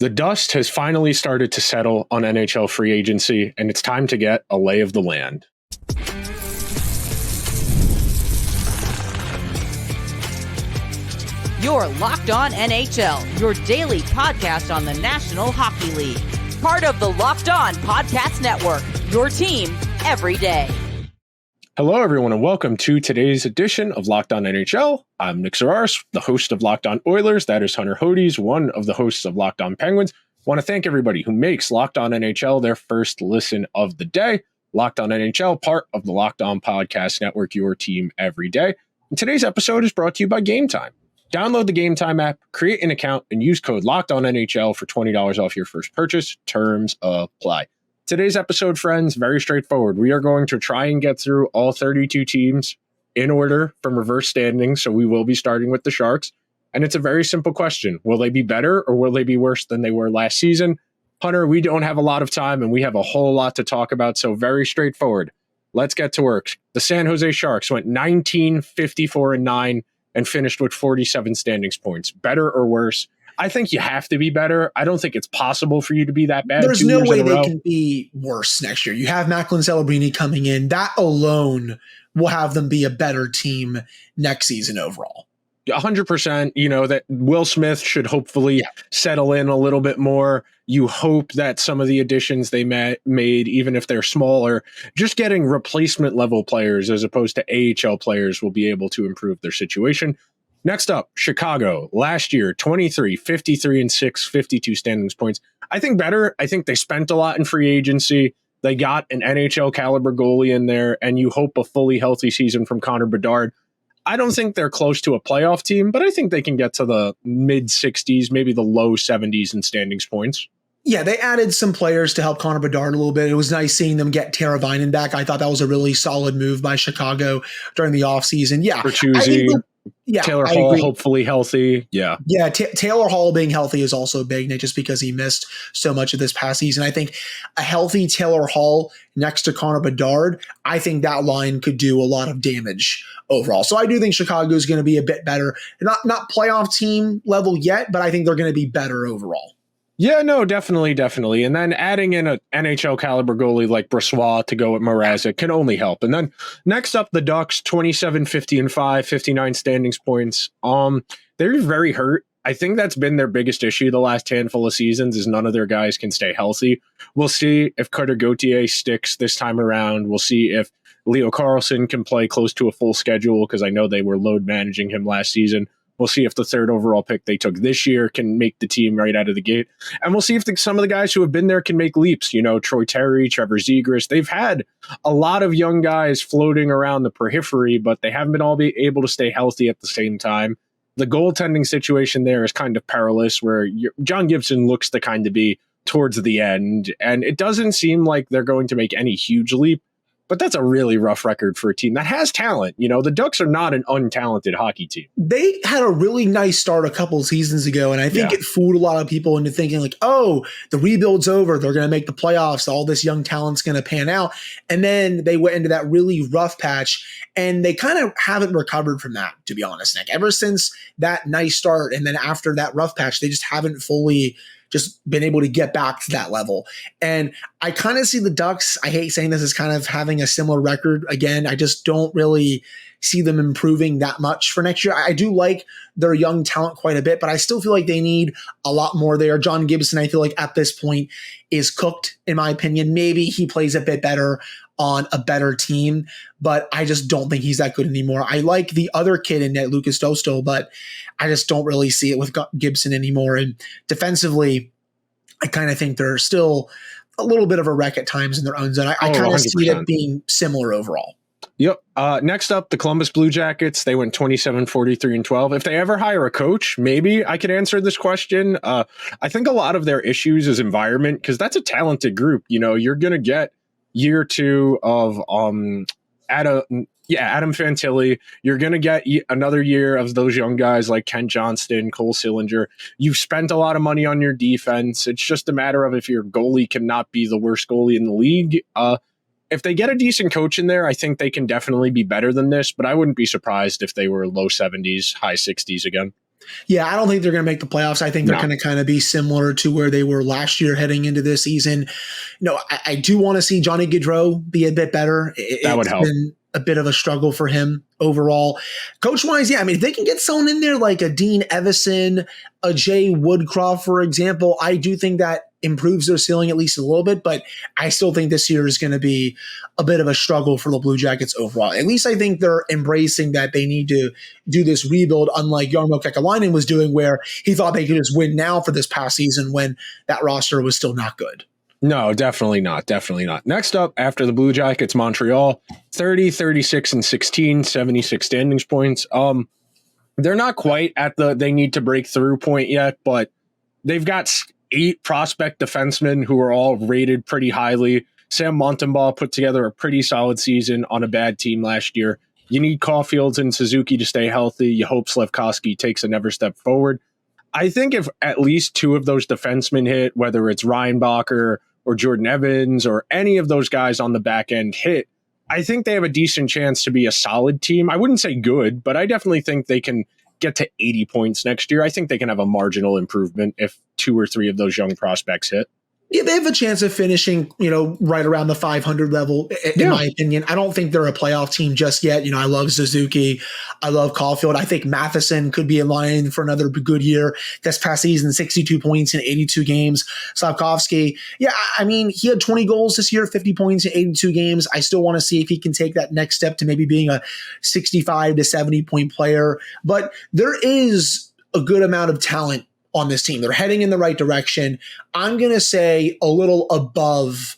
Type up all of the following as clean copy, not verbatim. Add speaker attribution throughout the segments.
Speaker 1: The dust has finally started to settle on NHL free agency, and it's time to get a lay of the land.
Speaker 2: You're Locked On NHL, your daily podcast on the National Hockey League. Part of the Locked On Podcast Network, your team every day.
Speaker 1: Hello, everyone, and welcome to today's edition of Locked On NHL. I'm Nick Zararis, the host of Locked On Oilers. That is Hunter Hodies, one of the hosts of Locked On Penguins. I want to thank everybody who makes Locked On NHL their first listen of the day. Locked On NHL, part of the Locked On Podcast Network, your team every day. And today's episode is brought to you by Gametime. Download the Gametime app, create an account, and use code LOCKEDONNHL for $20 off your first purchase. Terms apply. Today's episode, friends, very straightforward. We are going to try and get through all 32 teams in order from reverse standings, so we will be starting with the Sharks. And it's a very simple question. Will they be better or will they be worse than they were last season? Hunter, we don't have a lot of time and we have a whole lot to talk about, so very straightforward. Let's get to work. The San Jose Sharks went 19-54-9 and finished with 47 standings points. Better or worse? I think you have to be better. I don't think it's possible for you to be that bad.
Speaker 3: There's no way they can be worse next year. You have Macklin Celebrini coming in. That alone will have them be a better team next season overall.
Speaker 1: 100%, that Will Smith should hopefully settle in a little bit more. You hope that some of the additions they made, even if they're smaller, just getting replacement level players as opposed to AHL players will be able to improve their situation. Next up, Chicago. Last year, 53-6, 52 standings points. I think better. I think they spent a lot in free agency. They got an NHL caliber goalie in there, and you hope a fully healthy season from Connor Bedard. I don't think they're close to a playoff team, but I think they can get to the mid 60s, maybe the low 70s in standings points.
Speaker 3: Yeah, they added some players to help Connor Bedard a little bit. It was nice seeing them get Tara Vinen back. I thought that was a really solid move by Chicago during the offseason. Yeah.
Speaker 1: Taylor Hall hopefully healthy. Yeah.
Speaker 3: Taylor Hall being healthy is also big, Nick, just because he missed so much of this past season. I think a healthy Taylor Hall next to Connor Bedard, I think that line could do a lot of damage overall. So I do think Chicago is going to be a bit better. Not playoff team level yet, but I think they're going to be better overall.
Speaker 1: Yeah, no, definitely. And then adding in an NHL caliber goalie like Brossoit to go with Mrazek can only help. And then next up, the Ducks, 27-50-5, 59 standings points. They're very hurt. I think that's been their biggest issue the last handful of seasons is none of their guys can stay healthy. We'll see if Carter Gauthier sticks this time around. We'll see if Leo Carlsson can play close to a full schedule because I know they were load managing him last season. We'll see if the third overall pick they took this year can make the team right out of the gate. And we'll see if some of the guys who have been there can make leaps. Troy Terry, Trevor Zegras. They've had a lot of young guys floating around the periphery, but they haven't been all able to stay healthy at the same time. The goaltending situation there is kind of perilous where John Gibson looks to kind of be towards the end. And it doesn't seem like they're going to make any huge leap. But that's a really rough record for a team that has talent. The Ducks are not an untalented hockey team.
Speaker 3: They had a really nice start a couple of seasons ago, and I think it fooled a lot of people into thinking like, oh, the rebuild's over. They're going to make the playoffs. All this young talent's going to pan out. And then they went into that really rough patch, and they kind of haven't recovered from that, to be honest, Nick. Ever since that nice start, and then after that rough patch, they just haven't fully just been able to get back to that level. And I kind of see the Ducks, I hate saying this, as kind of having a similar record. Again, I just don't really see them improving that much for next year. I do like their young talent quite a bit, but I still feel like they need a lot more there. John Gibson, I feel like at this point is cooked, in my opinion. Maybe he plays a bit better on a better team, but I just don't think he's that good anymore. I like the other kid in net, Lucas Dostal, but I just don't really see it with Gibson anymore. And defensively, I kind of think they're still a little bit of a wreck at times in their own zone. I kind of see it being similar overall.
Speaker 1: Yep. Next up, the Columbus Blue Jackets. They went 27-43-12. If they ever hire a coach, maybe I could answer this question. I think a lot of their issues is environment because that's a talented group. You're going to get year two of Adam Fantilli. You're going to get another year of those young guys like Kent Johnston, Cole Sillinger. You've spent a lot of money on your defense. It's just a matter of if your goalie cannot be the worst goalie in the league. If they get a decent coach in there, I think they can definitely be better than this, but I wouldn't be surprised if they were low 70s, high 60s again.
Speaker 3: Yeah, I don't think they're going to make the playoffs. I think they're going to kind of be similar to where they were last year heading into this season. I do want to see Johnny Gaudreau be a bit better.
Speaker 1: That would help.
Speaker 3: Been a bit of a struggle for him overall. Coach-wise, yeah, I mean, if they can get someone in there like a Dean Evison, a Jay Woodcroft, for example, I do think that improves their ceiling at least a little bit, but I still think this year is going to be a bit of a struggle for the Blue Jackets overall. At least I think they're embracing that they need to do this rebuild, unlike Jarmo Kekalainen was doing, where he thought they could just win now for this past season when that roster was still not good.
Speaker 1: No, definitely not. Definitely not. Next up, after the Blue Jackets, Montreal, 30, 36, and 16, 76 standings points. They're not quite at the they need to break through point yet, but they've got 8 prospect defensemen who are all rated pretty highly. Sam Montembeault put together a pretty solid season on a bad team last year. You need Caulfields and Suzuki to stay healthy. You hope Slafkovsky takes another step forward. I think if at least 2 of those defensemen hit, whether it's Reinbacher or Jordan Evans or any of those guys on the back end hit, I think they have a decent chance to be a solid team. I wouldn't say good, but I definitely think they can get to 80 points next year. I think they can have a marginal improvement if 2 or 3 of those young prospects hit.
Speaker 3: Yeah, they have a chance of finishing, right around the 500 level, in my opinion. I don't think they're a playoff team just yet. I love Suzuki. I love Caulfield. I think Matheson could be in line for another good year. This past season, 62 points in 82 games. Slafkovsky, yeah, I mean, he had 20 goals this year, 50 points in 82 games. I still want to see if he can take that next step to maybe being a 65 to 70 point player. But there is a good amount of talent on this team. They're heading in the right direction. I'm going to say a little above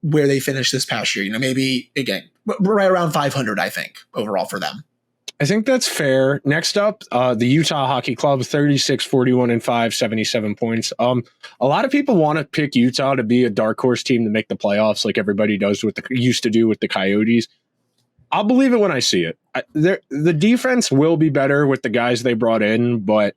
Speaker 3: where they finished this past year. Maybe, again, right around 500, I think, overall for them.
Speaker 1: I think that's fair. Next up, the Utah Hockey Club, 36, 41, and 5, 77 points. A lot of people want to pick Utah to be a dark horse team to make the playoffs like everybody does used to do with the Coyotes. I'll believe it when I see it. The defense will be better with the guys they brought in, but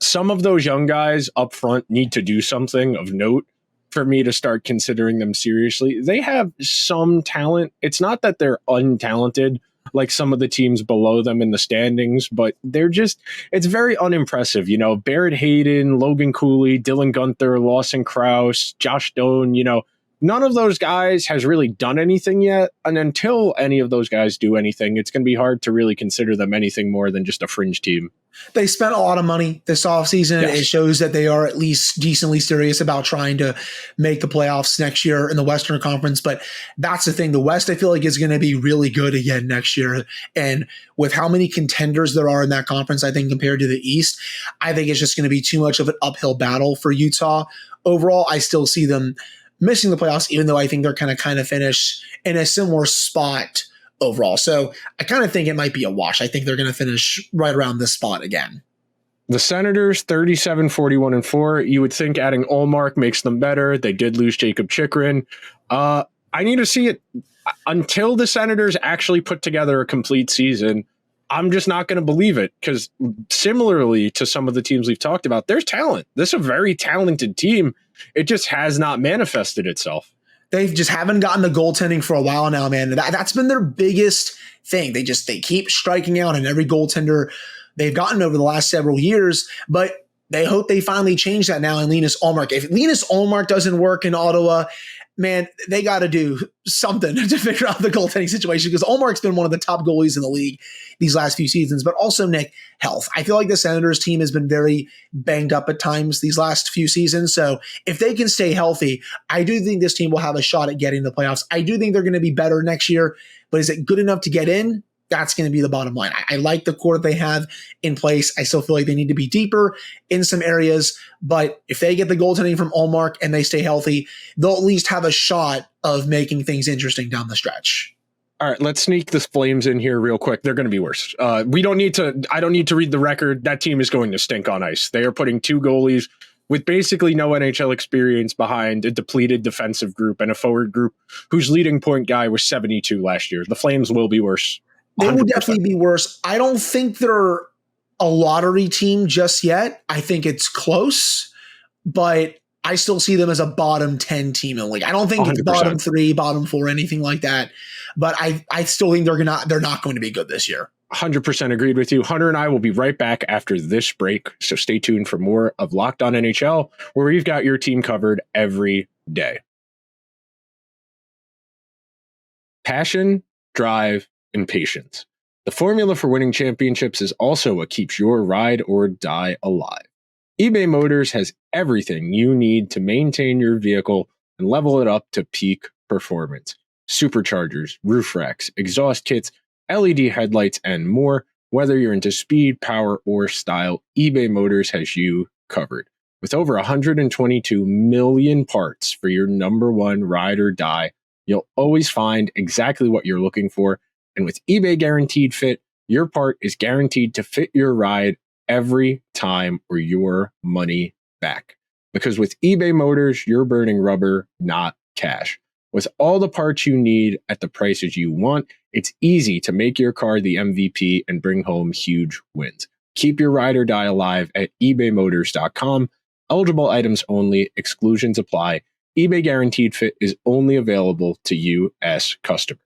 Speaker 1: some of those young guys up front need to do something of note for me to start considering them seriously. They have some talent. It's not that they're untalented like some of the teams below them in the standings, but it's very unimpressive. Barrett Hayden, Logan Cooley, Dylan Gunther, Lawson Krause, Josh Stone, none of those guys has really done anything yet. And until any of those guys do anything, it's going to be hard to really consider them anything more than just a fringe team.
Speaker 3: They spent a lot of money this offseason.
Speaker 1: Yes.
Speaker 3: It shows that they are at least decently serious about trying to make the playoffs next year in the Western Conference. But that's the thing. The West, I feel like, is going to be really good again next year. And with how many contenders there are in that conference, I think, compared to the East, I think it's just going to be too much of an uphill battle for Utah. Overall, I still see them missing the playoffs, even though I think they're kind of finish in a similar spot overall. So I kind of think it might be a wash. I think they're going to finish right around this spot again.
Speaker 1: The Senators, 37, 41, and 4. You would think adding Ullmark makes them better. They did lose Jacob Chikrin. I need to see it until the Senators actually put together a complete season. I'm just not going to believe it because similarly to some of the teams we've talked about, there's talent. This is a very talented team. It just has not manifested itself.
Speaker 3: They just haven't gotten the goaltending for a while now, man. That's been their biggest thing. They keep striking out in every goaltender they've gotten over the last several years, but they hope they finally change that now in Linus Ullmark. If Linus Ullmark doesn't work in Ottawa, man, they got to do something to figure out the goaltending situation because Ullmark's been one of the top goalies in the league these last few seasons. But also, Nick, health. I feel like the Senators team has been very banged up at times these last few seasons. So if they can stay healthy, I do think this team will have a shot at getting the playoffs. I do think they're going to be better next year, but is it good enough to get in? That's going to be the bottom line. I like the core that they have in place. I still feel like they need to be deeper in some areas, but if they get the goaltending from Ullmark and they stay healthy, they'll at least have a shot of making things interesting down the stretch.
Speaker 1: All right, let's sneak the Flames in here real quick. They're going to be worse. I don't need to read the record. That team is going to stink on ice. They are putting 2 goalies with basically no NHL experience behind a depleted defensive group and a forward group whose leading point guy was 72 last year. The Flames will be worse. 100%.
Speaker 3: They will definitely be worse. I don't think they're a lottery team just yet. I think it's close, but I still see them as a bottom 10 team in the league. I don't think it's bottom 3, bottom 4, anything like that. But I still think they're not going to be good this year.
Speaker 1: 100% agreed with you. Hunter and I will be right back after this break. So stay tuned for more of Locked On NHL, where we've got your team covered every day. Passion, drive, and patience. The formula for winning championships is also what keeps your ride or die alive. eBay Motors has everything you need to maintain your vehicle and level it up to peak performance. Superchargers, roof racks, exhaust kits, LED headlights, and more. Whether you're into speed, power, or style, eBay Motors has you covered. With over 122 million parts for your number one ride or die, you'll always find exactly what you're looking for. And with eBay Guaranteed Fit, your part is guaranteed to fit your ride every time or your money back. Because with eBay Motors, you're burning rubber, not cash. With all the parts you need at the prices you want, it's easy to make your car the MVP and bring home huge wins. Keep your ride or die alive at ebaymotors.com. Eligible items only. Exclusions apply. eBay Guaranteed Fit is only available to U.S. customers.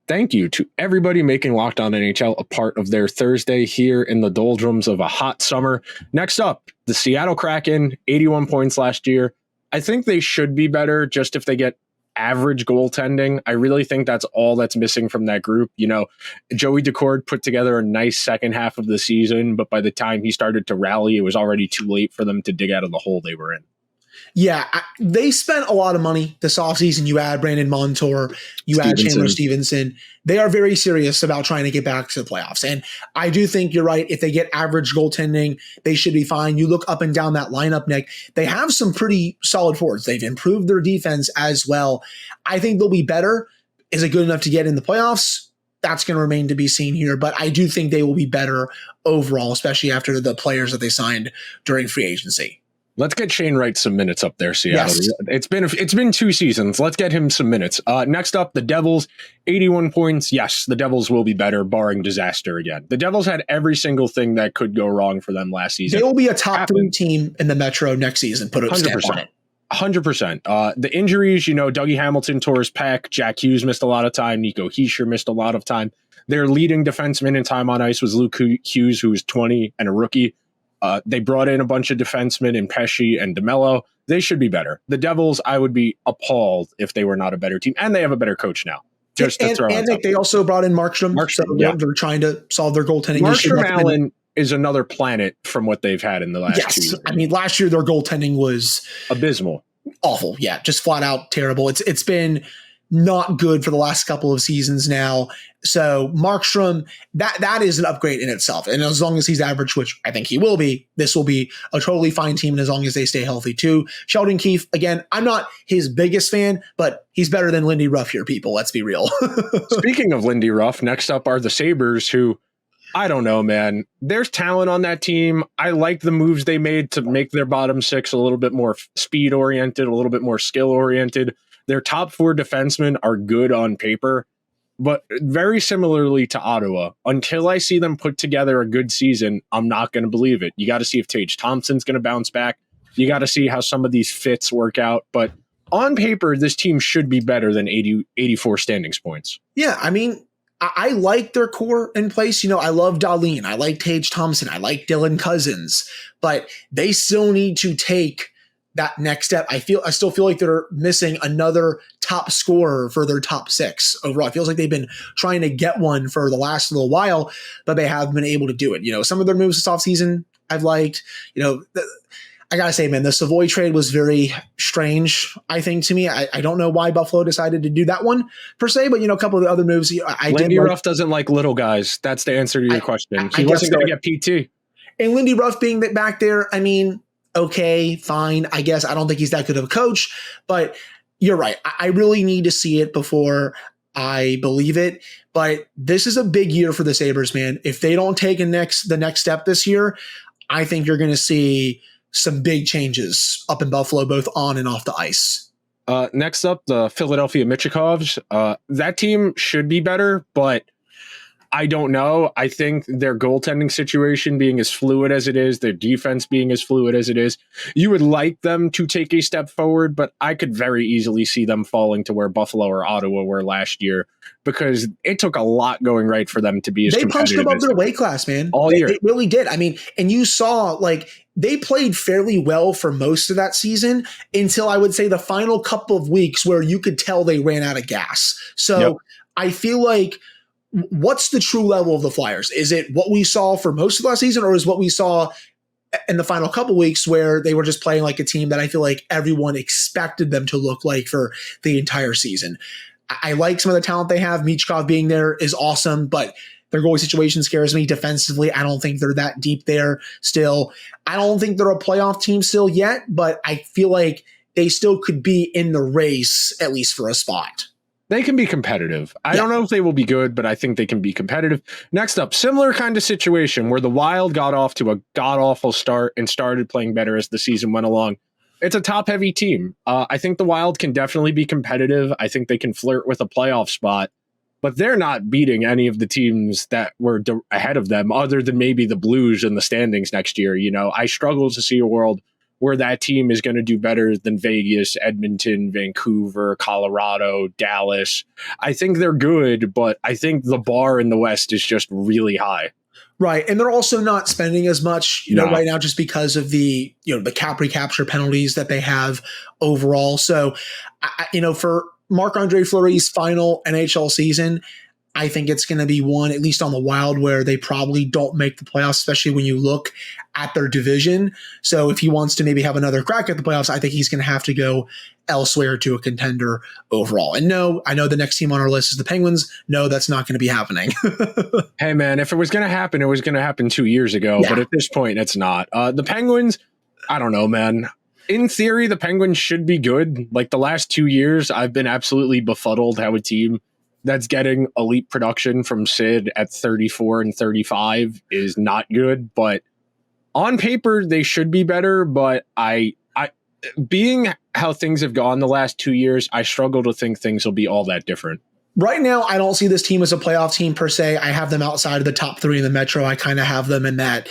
Speaker 1: Thank you to everybody making Locked On NHL a part of their Thursday here in the doldrums of a hot summer. Next up, the Seattle Kraken, 81 points last year. I think they should be better just if they get average goaltending. I really think that's all that's missing from that group. You know, Joey Decord put together a nice second half of the season, but by the time he started to rally, it was already too late for them to dig out of the hole they were in.
Speaker 3: Yeah, they spent a lot of money this offseason. You add Brandon Montour, you add Chandler Stevenson. They are very serious about trying to get back to the playoffs. And I do think you're right. If they get average goaltending, they should be fine. You look up and down that lineup, Nick, they have some pretty solid forwards. They've improved their defense as well. I think they'll be better. Is it good enough to get in the playoffs? That's going to remain to be seen here. But I do think they will be better overall, especially after the players that they signed during free agency.
Speaker 1: Let's get Shane Wright some minutes up there, Seattle.
Speaker 3: Yes.
Speaker 1: It's been 2 seasons. Let's get him some minutes. Next up, the Devils, 81 points. Yes, the Devils will be better, barring disaster again. The Devils had every single thing that could go wrong for them last season.
Speaker 3: They will be a top 3 team in the Metro next season. Put a stamp on it.
Speaker 1: 100%. The injuries, you know, Dougie Hamilton tore his pec. Jack Hughes missed a lot of time. Nico Hischier missed a lot of time. Their leading defenseman in time on ice was Luke Hughes, who was 20 and a rookie. They brought in a bunch of defensemen in Pesci and DeMello. They should be better. The Devils, I would be appalled if they were not a better team. And they have a better coach now.
Speaker 3: They also brought in Markstrom. They're trying to solve their goaltending issue.
Speaker 1: Markstrom Allen is another planet from what they've had in the last 2 years.
Speaker 3: I mean, last year their goaltending was
Speaker 1: abysmal.
Speaker 3: Awful. Yeah, just flat out terrible. It's been not good for the last couple of seasons now. So Markstrom, that is an upgrade in itself. And as long as he's average, which I think he will be, this will be a totally fine team. And as long as they stay healthy too. Sheldon Keefe, again, I'm not his biggest fan, but he's better than Lindy Ruff here, people. Let's be real.
Speaker 1: Speaking of Lindy Ruff, next up are the Sabres, who, I don't know, man. There's talent on that team. I like the moves they made to make their bottom 6 a little bit more speed-oriented, a little bit more skill-oriented. Their top 4 defensemen are good on paper, but very similarly to Ottawa, until I see them put together a good season, I'm not going to believe it. You got to see if Tage Thompson's going to bounce back. You got to see how some of these fits work out. But on paper, this team should be better than 84 standings points.
Speaker 3: Yeah, I mean, I like their core in place. You know, I love Dahlin. I like Tage Thompson. I like Dylan Cousins. But they still need to take that next step. I still feel like they're missing another top scorer for their top 6 overall. It feels like they've been trying to get one for the last little while, but they haven't been able to do it. You know, some of their moves this offseason I've liked. You know, I gotta say, man, the Savoy trade was very strange, I think, to me. I don't know why Buffalo decided to do that one per se, but, you know, a couple of the other moves.
Speaker 1: Lindy Ruff doesn't like little guys. That's the answer to your question. He wasn't going to get PT.
Speaker 3: And Lindy Ruff being back there, I mean, okay, fine. I guess I don't think he's that good of a coach, but you're right. I really need to see it before I believe it. But this is a big year for the Sabres, man. If they don't take the next step this year, I think you're going to see some big changes up in Buffalo, both on and off the ice.
Speaker 1: Next up, the Philadelphia Michikovs. That team should be better, but I don't know. I think their goaltending situation being as fluid as it is, their defense being as fluid as it is, you would like them to take a step forward, but I could very easily see them falling to where Buffalo or Ottawa were last year, because it took a lot going right for them to be as
Speaker 3: they punched
Speaker 1: competitive
Speaker 3: above their weight class, man.
Speaker 1: All year.
Speaker 3: They really did. I mean, and you saw, like, they played fairly well for most of that season until I would say the final couple of weeks where you could tell they ran out of gas. So I feel like, what's the true level of the Flyers? Is it what we saw for most of last season, or is what we saw in the final couple weeks where they were just playing like a team that I feel like everyone expected them to look like for the entire season? I like some of the talent they have. Michkov being there is awesome, but their goalie situation scares me. Defensively, I don't think they're that deep there still. I don't think they're a playoff team still yet, but I feel like they still could be in the race, at least for a spot.
Speaker 1: They can be competitive. I don't know if they will be good, but I think they can be competitive. Next up, similar kind of situation where the Wild got off to a god-awful start and started playing better as the season went along. It's a top-heavy team. I think the Wild can definitely be competitive. I think they can flirt with a playoff spot, but they're not beating any of the teams that were ahead of them, other than maybe the Blues in the standings next year. You know, I struggle to see a world where that team is going to do better than Vegas, Edmonton, Vancouver, Colorado, Dallas. I think they're good, but I think the bar in the West is just really high.
Speaker 3: Right. And they're also not spending as much, right now, just because of the, the cap recapture penalties that they have overall. So, for Marc-Andre Fleury's final NHL season, I think it's going to be one, at least on the Wild, where they probably don't make the playoffs, especially when you look at their division. So if he wants to maybe have another crack at the playoffs, I think he's going to have to go elsewhere to a contender overall. And no, I know the next team on our list is the Penguins. No, that's not going to be happening.
Speaker 1: Hey, man, if it was going to happen, it was going to happen 2 years ago. Yeah. But at this point, it's not. The Penguins, I don't know, man. In theory, the Penguins should be good. Like the last 2 years, I've been absolutely befuddled how a team that's getting elite production from Sid at 34 and 35 is not good. But on paper, they should be better. But I being how things have gone the last 2 years, I struggle to think things will be all that different.
Speaker 3: Right now, I don't see this team as a playoff team per se. I have them outside of the top three in the Metro. I kind of have them in that,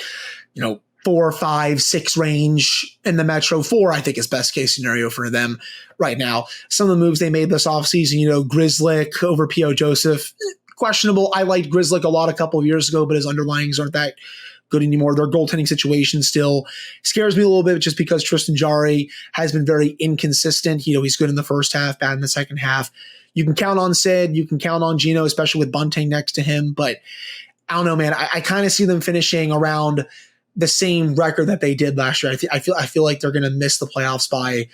Speaker 3: 4, 5, 6 range in the Metro. 4, I think, is best case scenario for them right now. Some of the moves they made this offseason, Grzelcyk over P.O. Joseph, questionable. I liked Grzelcyk a lot a couple of years ago, but his underlyings aren't that good anymore. Their goaltending situation still scares me a little bit, just because Tristan Jarry has been very inconsistent. He's good in the first half, bad in the second half. You can count on Sid. You can count on Gino, especially with Bunting next to him. But I don't know, man. I kind of see them finishing around the same record that they did last year. I feel like they're going to miss the playoffs by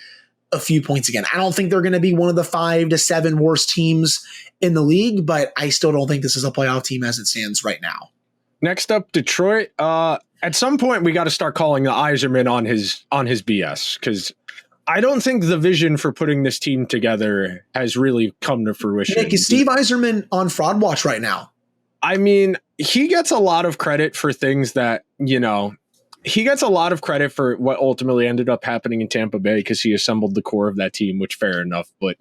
Speaker 3: a few points again. I don't think they're going to be one of the 5 to 7 worst teams in the league, but I still don't think this is a playoff team as it stands right now.
Speaker 1: Next up, Detroit. At some point, we got to start calling the Yzerman on his BS, because I don't think the vision for putting this team together has really come to fruition.
Speaker 3: Nick, is Steve Yzerman on fraud watch right now?
Speaker 1: I mean, he gets a lot of credit for things that, he gets a lot of credit for what ultimately ended up happening in Tampa Bay, because he assembled the core of that team, which fair enough. But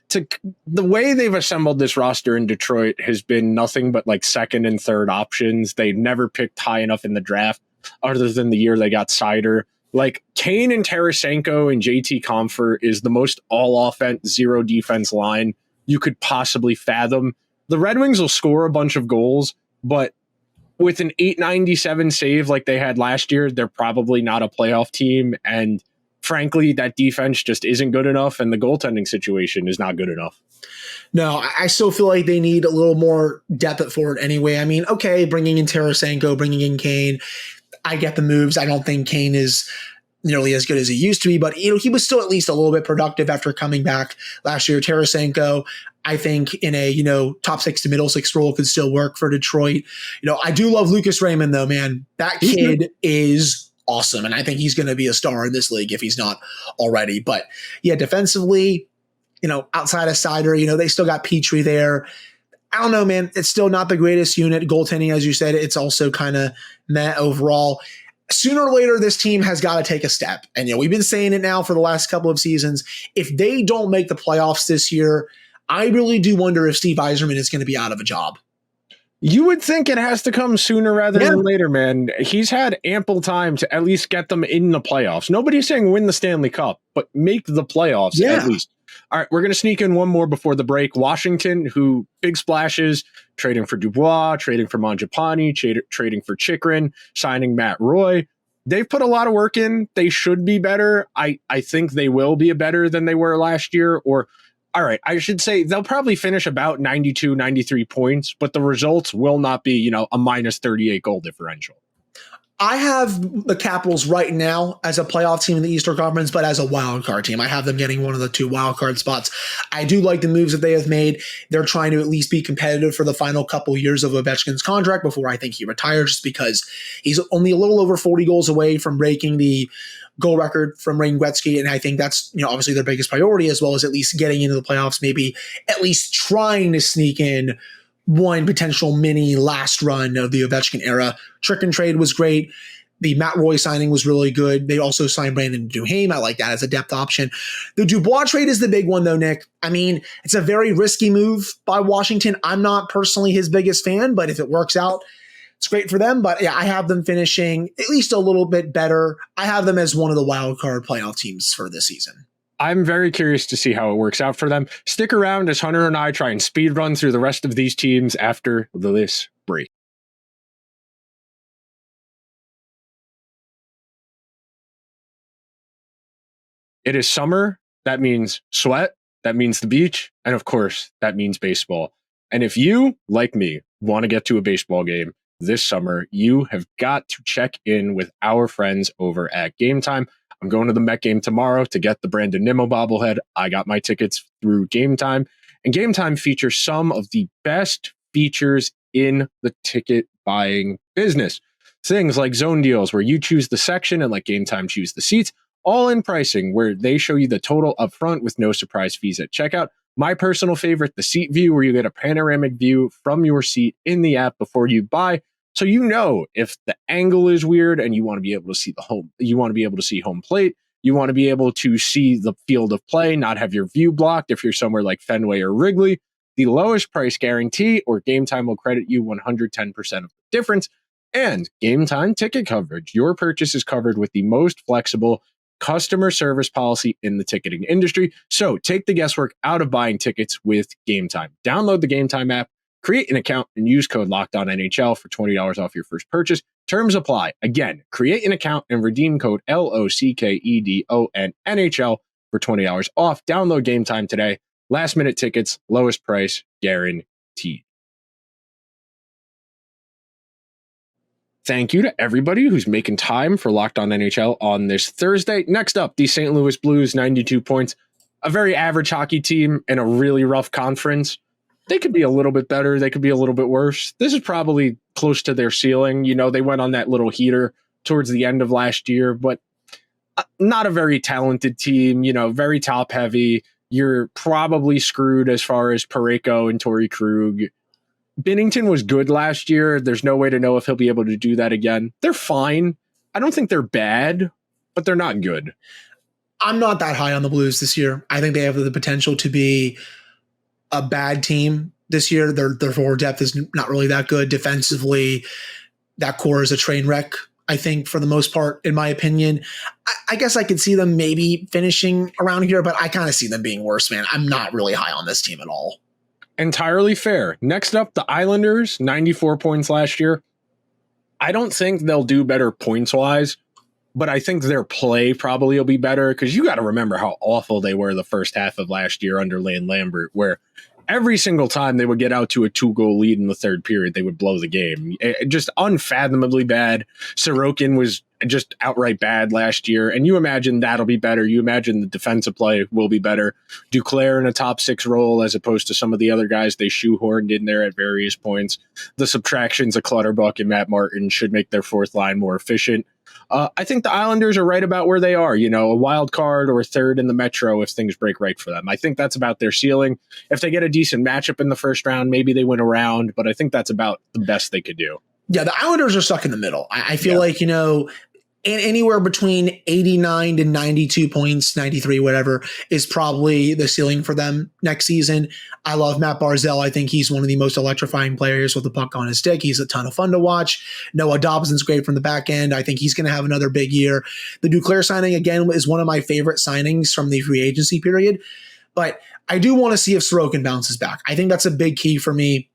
Speaker 1: the way they've assembled this roster in Detroit has been nothing but like second and third options. They never picked high enough in the draft, other than the year they got Sider. Like Kane and Tarasenko and JT Comfort is the most all offense, zero defense line you could possibly fathom. The Red Wings will score a bunch of goals, but with an .897 save like they had last year, they're probably not a playoff team. And frankly, that defense just isn't good enough, and the goaltending situation is not good enough.
Speaker 3: No, I still feel like they need a little more depth at forward anyway. I mean, okay, bringing in Tarasenko, bringing in Kane, I get the moves. I don't think Kane is nearly as good as he used to be, but he was still at least a little bit productive after coming back last year. Tarasenko, I think in a top 6 to middle 6 role could still work for Detroit. I do love Lucas Raymond though, man. That kid is awesome, and I think he's going to be a star in this league if he's not already. But yeah, defensively, outside of Sider, they still got Petrie there. I don't know, man. It's still not the greatest unit. Goaltending, as you said, it's also kind of meh overall. Sooner or later, this team has got to take a step. And, we've been saying it now for the last couple of seasons. If they don't make the playoffs this year, I really do wonder if Steve Yzerman is going to be out of a job.
Speaker 1: You would think it has to come sooner rather than later, man. He's had ample time to at least get them in the playoffs. Nobody's saying win the Stanley Cup, but make the playoffs at least. All right, we're going to sneak in one more before the break. Washington, who big splashes, trading for Dubois, trading for Mangiapane, trading for Chikrin, signing Matt Roy. They've put a lot of work in. They should be better. I think they will be better than they were last year. Or, all right, I should say they'll probably finish about 92, 93 points, but the results will not be, a minus 38 goal differential.
Speaker 3: I have the Capitals right now as a playoff team in the Eastern Conference, but as a wild card team. I have them getting one of the 2 wild card spots. I do like the moves that they have made. They're trying to at least be competitive for the final couple years of Ovechkin's contract before I think he retires, just because he's only a little over 40 goals away from breaking the goal record from Wayne Gretzky, and I think that's obviously their biggest priority, as well as at least getting into the playoffs, maybe at least trying to sneak in one potential mini last run of the Ovechkin era. Trick and trade was great. The Matt Roy signing was really good. They also signed Brandon Duhaime. I like that as a depth option. The Dubois trade is the big one, though, Nick. I mean, it's a very risky move by Washington. I'm not personally his biggest fan, but if it works out, it's great for them. But yeah, I have them finishing at least a little bit better. I have them as one of the wild card playoff teams for this season.
Speaker 1: I'm very curious to see how it works out for them. Stick around as Hunter and I try and speed run through the rest of these teams after this break. It is summer. That means sweat. That means the beach. And of course, that means baseball. And if you, like me, want to get to a baseball game this summer, you have got to check in with our friends over at Gametime. I'm going to the Met game tomorrow to get the Brandon Nimmo bobblehead. I got my tickets through Gametime. And Gametime features some of the best features in the ticket buying business. Things like zone deals where you choose the section and let Gametime choose the seats. All-in pricing where they show you the total up front with no surprise fees at checkout. My personal favorite, the seat view, where you get a panoramic view from your seat in the app before you buy. So if the angle is weird and you want to be able to see you want to be able to see home plate, you want to be able to see the field of play, not have your view blocked if you're somewhere like Fenway or Wrigley. The lowest price guarantee or Gametime will credit you 110% of the difference. And Gametime ticket coverage. Your purchase is covered with the most flexible customer service policy in the ticketing industry. So take the guesswork out of buying tickets with Gametime. Download the Gametime app, create an account, and use code LOCKEDONNHL for $20 off your first purchase. Terms apply. Again, create an account and redeem code LOCKEDONNHL for $20 off. Download Gametime today. Last minute tickets, lowest price guaranteed. Thank you to everybody who's making time for Locked On NHL on this Thursday. Next up, the St. Louis Blues, 92 points. A very average hockey team in a really rough conference. They could be a little bit better. They could be a little bit worse. This is probably close to their ceiling. They went on that little heater towards the end of last year, but not a very talented team, very top heavy. You're probably screwed as far as Parayko and Torrey Krug. Binnington was good last year. There's no way to know if he'll be able to do that again. They're fine. I don't think they're bad, but they're not good.
Speaker 3: I'm not that high on the Blues this year. I think they have the potential to be a bad team this year. Their forward depth is not really that good. Defensively, that core is a train wreck, I think, for the most part, in my opinion. I guess I could see them maybe finishing around here, but I kind of see them being worse, man. I'm not really high on this team at all.
Speaker 1: Entirely fair. Next up, the Islanders, 94 points last year. I don't think they'll do better points-wise, but I think their play probably will be better because you got to remember how awful they were the first half of last year under Lane Lambert, where every single time they would get out to a 2-goal lead in the third period, they would blow the game. Just unfathomably bad. Sorokin was just outright bad last year, and you imagine that'll be better. You imagine the defensive play will be better. Duclair in a top 6 role as opposed to some of the other guys they shoehorned in there at various points. The subtractions of Clutterbuck and Matt Martin should make their fourth line more efficient. I think the Islanders are right about where they are, a wild card or third in the Metro if things break right for them. I think that's about their ceiling. If they get a decent matchup in the first round, maybe they win a round, but I think that's about the best they could do.
Speaker 3: Yeah, the Islanders are stuck in the middle. I feel like, And anywhere between 89 to 92 points, 93, whatever, is probably the ceiling for them next season. I love Matt Barzal. I think he's one of the most electrifying players with the puck on his stick. He's a ton of fun to watch. Noah Dobson's great from the back end. I think he's going to have another big year. The Duclair signing, again, is one of my favorite signings from the free agency period. But I do want to see if Sorokin bounces back. I think that's a big key for me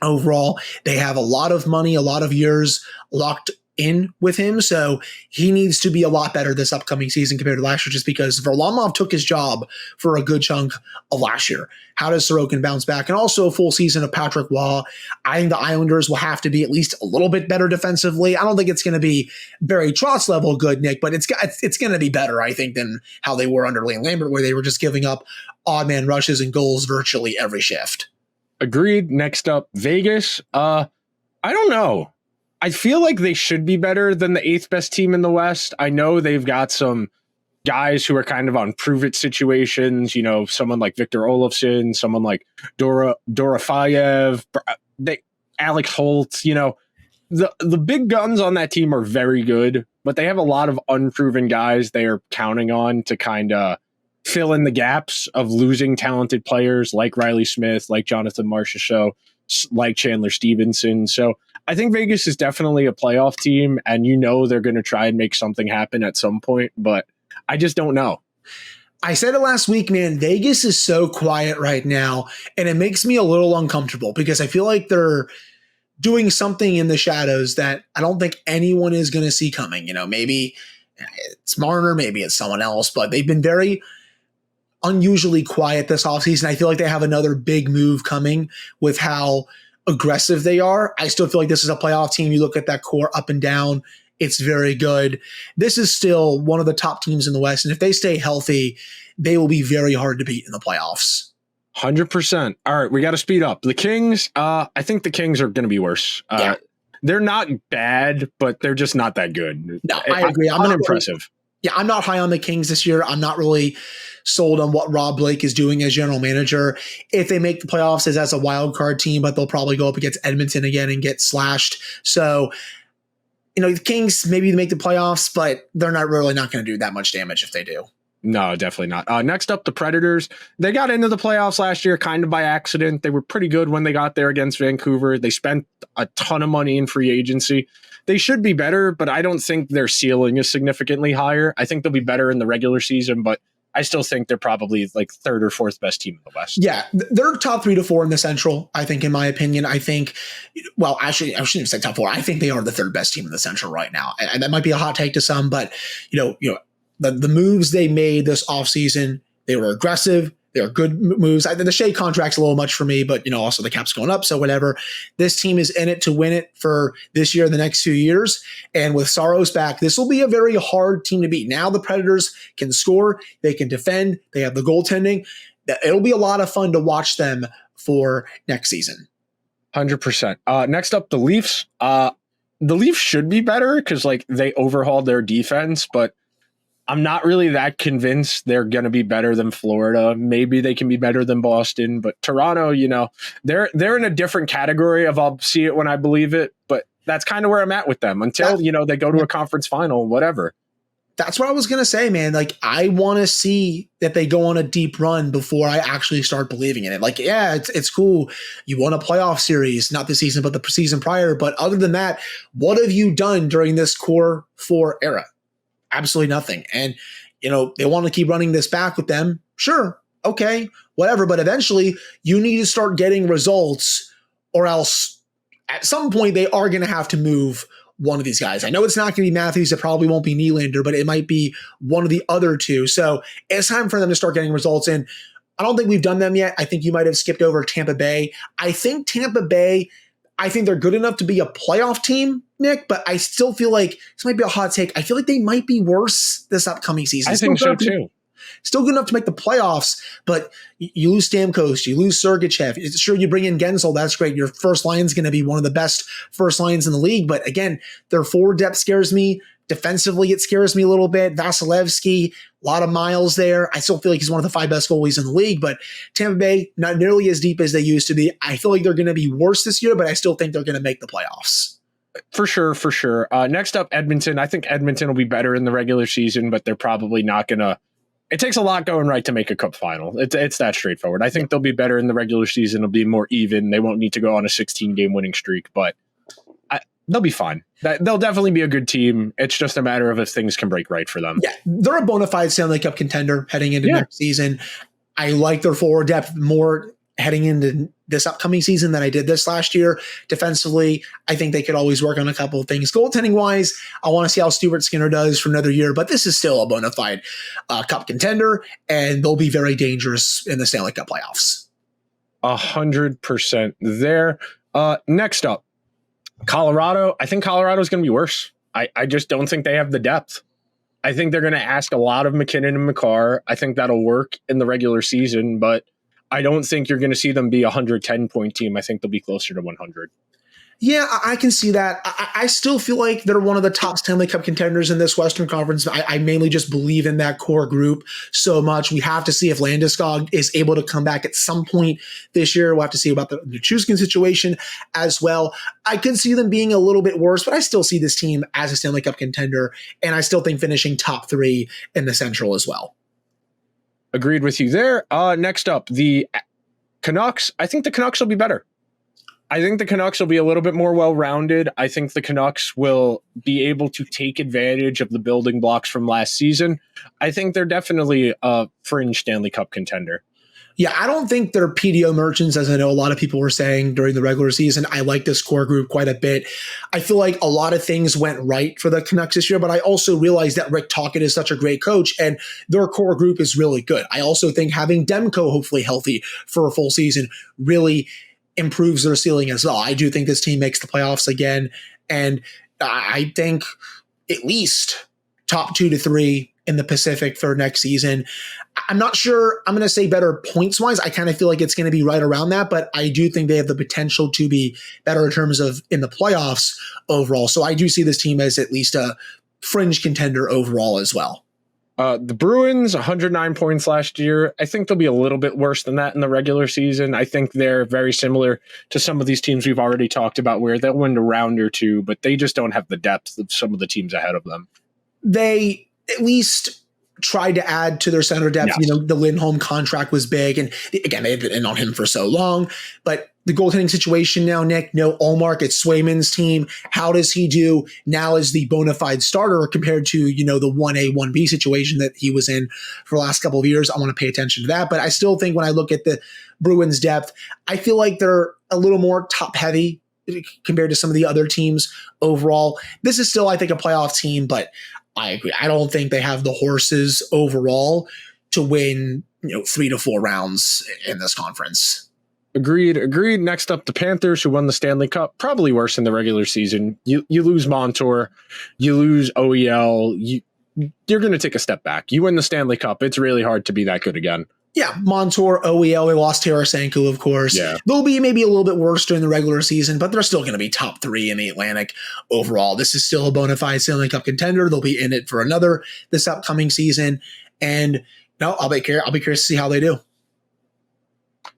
Speaker 3: overall. They have a lot of money, a lot of years locked in with him, so he needs to be a lot better this upcoming season compared to last year, just because Varlamov took his job for a good chunk of last year. How does Sorokin bounce back? And also a full season of Patrick Waugh. I think the Islanders will have to be at least a little bit better defensively. I don't think it's going to be Barry Trotz level good, Nick, but it's going to be better, I think, than how they were under Lane Lambert, where they were just giving up odd man rushes and goals virtually every shift.
Speaker 1: Agreed. Next up, Vegas. I don't know. I feel like they should be better than the eighth best team in the West. I know they've got some guys who are kind of on prove-it situations, someone like Victor Olofsson, someone like Dorofayev, Alex Holtz, the big guns on that team are very good, but they have a lot of unproven guys they are counting on to kind of fill in the gaps of losing talented players like Riley Smith, like Jonathan Marchessault, like Chandler Stevenson. So I think Vegas is definitely a playoff team, and they're going to try and make something happen at some point, but I just don't know.
Speaker 3: I said it last week, man, Vegas is so quiet right now, and it makes me a little uncomfortable because I feel like they're doing something in the shadows that I don't think anyone is going to see coming. Maybe it's Marner, maybe it's someone else, but they've been very unusually quiet this offseason. I feel like they have another big move coming with how aggressive they are. I still feel like this is a playoff team. You look at that core up and down, it's very good. This is still one of the top teams in the West, and if they stay healthy, they will be very hard to beat in the playoffs.
Speaker 1: 100%. All right, we got to speed up. The Kings, I think the Kings are going to be worse.
Speaker 3: Yeah.
Speaker 1: They're not bad, but they're just not that good.
Speaker 3: No, I agree. I'm not
Speaker 1: impressive.
Speaker 3: I'm not high on the Kings this year. I'm not really sold on what Rob Blake is doing as general manager. If they make the playoffs as a wild card team, but they'll probably go up against Edmonton again and get slashed. So, the Kings maybe make the playoffs, but they're not going to do that much damage if they do.
Speaker 1: No, definitely not. Next up, the Predators. They got into the playoffs last year kind of by accident. They were pretty good when they got there against Vancouver. They spent a ton of money in free agency. They should be better, but I don't think their ceiling is significantly higher. I think they'll be better in the regular season, but I still think they're probably like third or fourth best team in the West.
Speaker 3: Yeah, they're top 3 to 4 in the Central, I think, in my opinion. I think, well, actually, I shouldn't even say top 4. I think they are the third best team in the Central right now. And that might be a hot take to some, but, the moves they made this offseason, they were aggressive. They were good moves. The Shea contract's a little much for me, but, also the cap's going up, so whatever. This team is in it to win it for this year and the next few years. And with Saros back, this will be a very hard team to beat. Now the Predators can score. They can defend. They have the goaltending. It'll be a lot of fun to watch them for next season.
Speaker 1: 100%. Next up, the Leafs. The Leafs should be better because, they overhauled their defense, but I'm not really that convinced they're going to be better than Florida. Maybe they can be better than Boston, but Toronto, they're in a different category of I'll see it when I believe it, but that's kind of where I'm at with them until, they go to a conference final, whatever.
Speaker 3: That's what I was going to say, man. I want to see that they go on a deep run before I actually start believing in it. It's cool. You won a playoff series, not this season, but the season prior. But other than that, what have you done during this core 4 era? Absolutely nothing. And, they want to keep running this back with them. Sure. Okay. Whatever. But eventually you need to start getting results, or else at some point they are going to have to move one of these guys. I know it's not going to be Matthews. It probably won't be Nylander, but it might be one of the other two. So it's time for them to start getting results in. I don't think we've done them yet. I think you might have skipped over Tampa Bay. I think they're good enough to be a playoff team, Nick, but I still feel like this might be a hot take. I feel like they might be worse this upcoming season.
Speaker 1: I think so too.
Speaker 3: Still good enough to make the playoffs, but you lose Stamkos, you lose Sergachev. Sure, you bring in Gensel, that's great. Your first line is going to be one of the best first lines in the league, but again, their forward depth scares me. Defensively, it scares me a little bit. Vasilevsky, a lot of miles there. I still feel like he's one of the 5 best goalies in the league, but Tampa Bay, not nearly as deep as they used to be. I feel like they're going to be worse this year, but I still think they're going to make the playoffs.
Speaker 1: For sure, for sure. Next up, Edmonton. I think Edmonton will be better in the regular season, but they're probably not going to. It takes a lot going right to make a cup final. It's that straightforward. I think they'll be better in the regular season. It'll be more even. They won't need to go on a 16-game winning streak, but they'll be fine. They'll definitely be a good team. It's just a matter of if things can break right for them.
Speaker 3: Yeah, they're a bona fide Stanley Cup contender heading into next season. I like their forward depth more heading into this upcoming season than I did this last year. Defensively, I think they could always work on a couple of things. Goaltending wise, I want to see how Stuart Skinner does for another year, but this is still a bona fide cup contender, and they'll be very dangerous in the Stanley Cup playoffs.
Speaker 1: 100% there. Next up, Colorado. I think Colorado is going to be worse. I just don't think they have the depth. I think they're going to ask a lot of McKinnon and McCarr. I think that'll work in the regular season, but I don't think you're going to see them be a 110-point team. I think they'll be closer to 100.
Speaker 3: Yeah, I can see that. I still feel like they're one of the top Stanley Cup contenders in this Western Conference. I mainly just believe in that core group so much. We have to see if Landeskog is able to come back at some point this year. We'll have to see about the Nichushkin situation as well. I could see them being a little bit worse, but I still see this team as a Stanley Cup contender, and I still think finishing top 3 in the Central as well.
Speaker 1: Agreed with you there. Next up, the Canucks. I think the Canucks will be better. I think the Canucks will be a little bit more well-rounded. I think the Canucks will be able to take advantage of the building blocks from last season. I think they're definitely a fringe Stanley Cup contender.
Speaker 3: Yeah, I don't think they're PDO merchants, as I know a lot of people were saying during the regular season. I like this core group quite a bit. I feel like a lot of things went right for the Canucks this year, but I also realized that Rick Tocchet is such a great coach, and their core group is really good. I also think having Demko hopefully healthy for a full season really improves their ceiling as well. I do think this team makes the playoffs again, and I think at least top 2 to 3 in the Pacific for next season. I'm not sure I'm going to say better points-wise. I kind of feel like it's going to be right around that, but I do think they have the potential to be better in terms of in the playoffs overall. So I do see this team as at least a fringe contender overall as well.
Speaker 1: The Bruins, 109 points last year. I think they'll be a little bit worse than that in the regular season. I think they're very similar to some of these teams we've already talked about where they'll win a round or two, but they just don't have the depth of some of the teams ahead of them.
Speaker 3: They at least tried to add to their center depth.
Speaker 1: Yes.
Speaker 3: You know, the Lindholm contract was big, and again, they've been in on him for so long, but the goaltending situation now, Nick, no Ullmark, it's Swayman's team. How does he do now as the bona fide starter compared to, you know, the 1A, 1B situation that he was in for the last couple of years? I want to pay attention to that. But I still think when I look at the Bruins depth, I feel like they're a little more top heavy compared to some of the other teams overall. This is still, I think, a playoff team, but I agree. I don't think they have the horses overall to win, 3 to 4 rounds in this conference.
Speaker 1: Agreed. Next up, the Panthers, who won the Stanley Cup, probably worse in the regular season. You lose Montour, you lose OEL, you're going to take a step back. You win the Stanley Cup, it's really hard to be that good again.
Speaker 3: Yeah, Montour, OEL, they lost Tarasenko, of course.
Speaker 1: Yeah.
Speaker 3: They'll be maybe a little bit worse during the regular season, but they're still going to be top 3 in the Atlantic overall. This is still a bona fide Stanley Cup contender. They'll be in it for another this upcoming season. And I'll be curious to see how they do.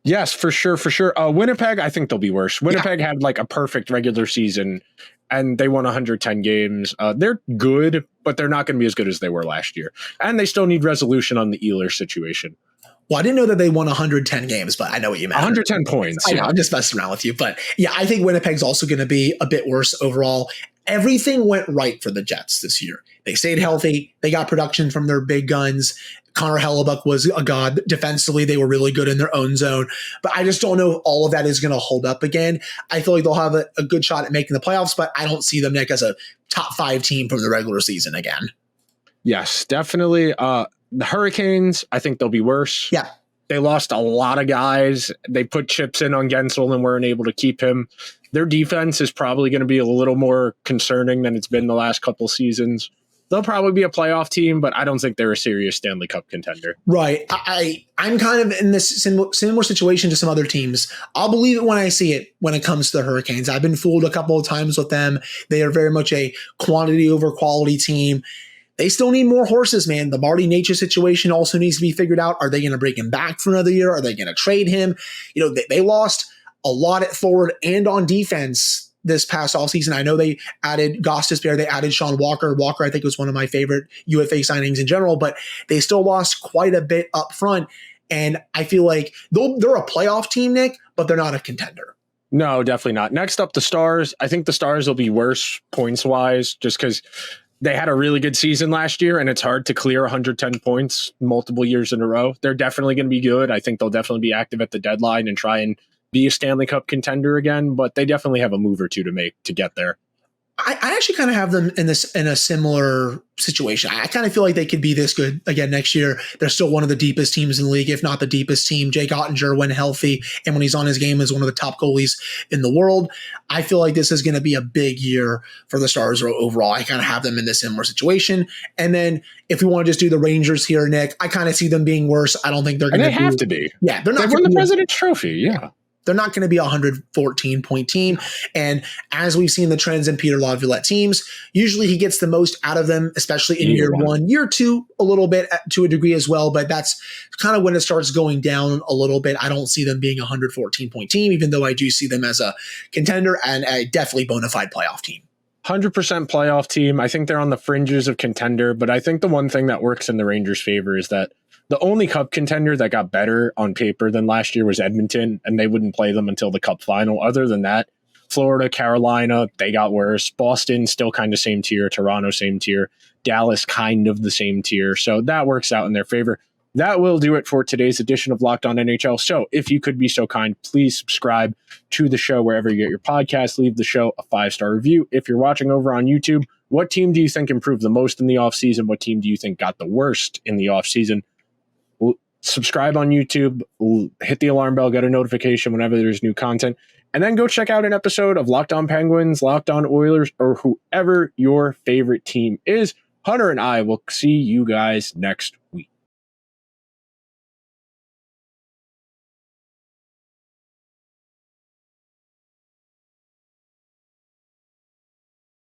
Speaker 1: Yes, for sure. Winnipeg, I think they'll be worse. Winnipeg had like a perfect regular season, and they won 110 games. They're good, but they're not going to be as good as they were last year. And they still need resolution on the Ehlers situation.
Speaker 3: Well, I didn't know that they won 110 games, but I know what you meant.
Speaker 1: 110 points.
Speaker 3: I know, I'm just messing around with you. But yeah, I think Winnipeg's also going to be a bit worse overall. Everything went right for the Jets this year. They stayed healthy. They got production from their big guns. Connor Hellebuck was a god. Defensively, they were really good in their own zone. But I just don't know if all of that is going to hold up again. I feel like they'll have a good shot at making the playoffs, but I don't see them, Nick, as a top 5 team from the regular season again.
Speaker 1: Yes, definitely. The Hurricanes, I think they'll be worse.
Speaker 3: Yeah.
Speaker 1: They lost a lot of guys. They put chips in on Gensel and weren't able to keep him. Their defense is probably going to be a little more concerning than it's been the last couple seasons. They'll probably be a playoff team, but I don't think they're a serious Stanley Cup contender.
Speaker 3: Right. I'm kind of in this similar situation to some other teams. I'll believe it when I see it when it comes to the Hurricanes. I've been fooled a couple of times with them. They are very much a quantity over quality team. They still need more horses, man. The Marty Nature situation also needs to be figured out. Are they going to bring him back for another year? Are they going to trade him? They lost a lot at forward and on defense this past offseason. I know they added Gostisbehere, they added Sean Walker. Walker, I think, was one of my favorite UFA signings in general, but they still lost quite a bit up front. And I feel like they're a playoff team, Nick, but they're not a contender.
Speaker 1: No, definitely not. Next up, the Stars. I think the Stars will be worse points-wise just because they had a really good season last year, and it's hard to clear 110 points multiple years in a row. They're definitely going to be good. I think they'll definitely be active at the deadline and try and be a Stanley Cup contender again, but they definitely have a move or two to make to get there.
Speaker 3: I actually kind of have them in a similar situation. I kind of feel like they could be this good again next year. They're still one of the deepest teams in the league, if not the deepest team. Jake Ottinger, when healthy and when he's on his game, is one of the top goalies in the world. I feel like this is going to be a big year for the Stars overall. I kind of have them in this similar situation. And then if we want to just do the Rangers here, Nick, I kind of see them being worse. I don't think they're going to.
Speaker 1: They have to be.
Speaker 3: Yeah, they're not.
Speaker 1: They won the President's Trophy. Yeah.
Speaker 3: They're not going to be a 114-point team. And as we've seen the trends in Peter Laviolette teams, usually he gets the most out of them, especially in year one. Year two, a little bit to a degree as well, but that's kind of when it starts going down a little bit. I don't see them being a 114-point team, even though I do see them as a contender and a definitely bona fide playoff team.
Speaker 1: 100% playoff team. I think they're on the fringes of contender, but I think the one thing that works in the Rangers' favor is that the only cup contender that got better on paper than last year was Edmonton, and they wouldn't play them until the cup final. Other than that, Florida, Carolina, they got worse. Boston, still kind of same tier. Toronto, same tier. Dallas, kind of the same tier. So that works out in their favor. That will do it for today's edition of Locked On NHL. So if you could be so kind, please subscribe to the show wherever you get your podcast. Leave the show a 5-star review. If you're watching over on YouTube, what team do you think improved the most in the offseason? What team do you think got the worst in the offseason? Subscribe on YouTube, hit the alarm bell, get a notification whenever there's new content, and then go check out an episode of Locked On Penguins, Locked On Oilers, or whoever your favorite team is. Hunter and I will see you guys next